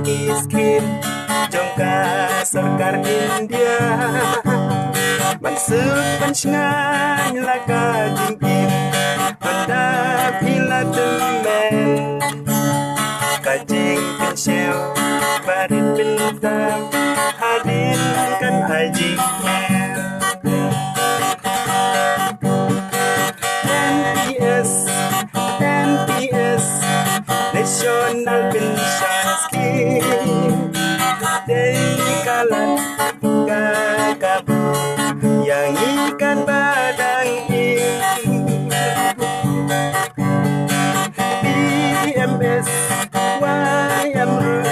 Kiskin jongka sarkar India mansuk pansngan laka jingin pada pila temen kajing pensel barit bentang hadin kan haji NPS National Pension Scheme Kalan kakabu yang ikan badang BMS YMR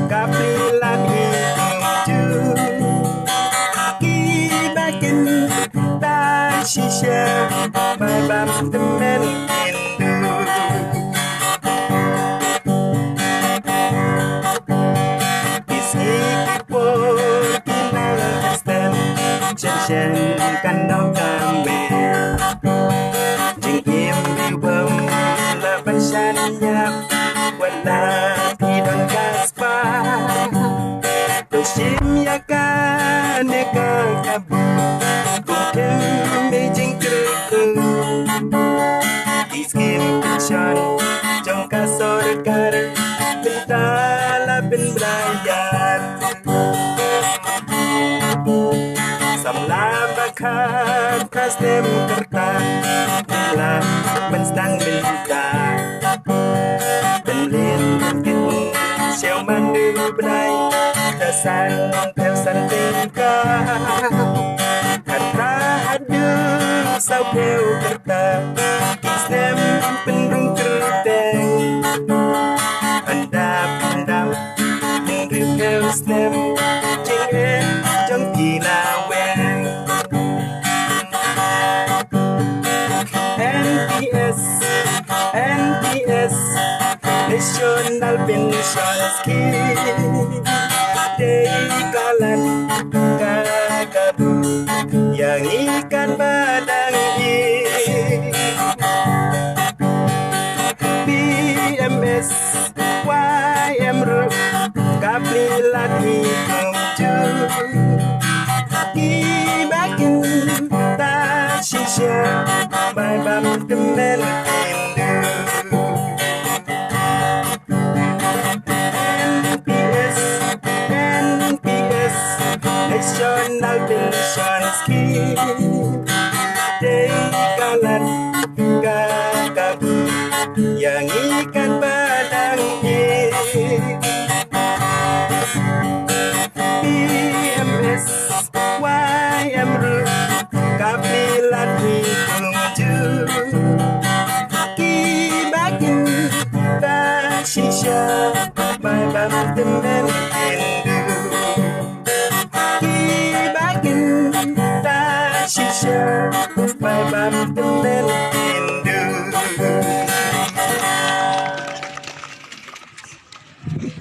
kapilan hiju kibakin dan shisha babam temen Hindu Chen kan đâu cam bề Jing im đi bông là bánh shan nhạc Quên là thì đòn gaspa Tôi chim ya ca nê ca kabu Cùng thêm mê jing kru kru Iskim pension Jong ka sorkar Benta la ben belayan Samla bakat kastem kerta Bila menstang benda Benlin kit Siêu mandu benai Dasan theo san tingka Kata hadu Sao theo kerta Kisnem penrung kerteng Handap handap Ngrip theo stem Jing Jong gila NPS National Pension Scheme Kalan kakabu yang ikan badang BMS YMR kapilan hiju kibakin tak shisha babam temen National Pension Scheme Kalan kakabu yang ikan badang BMS YMR kapilan hiju kibakin tak shisha babam temen Shisha, my bam, the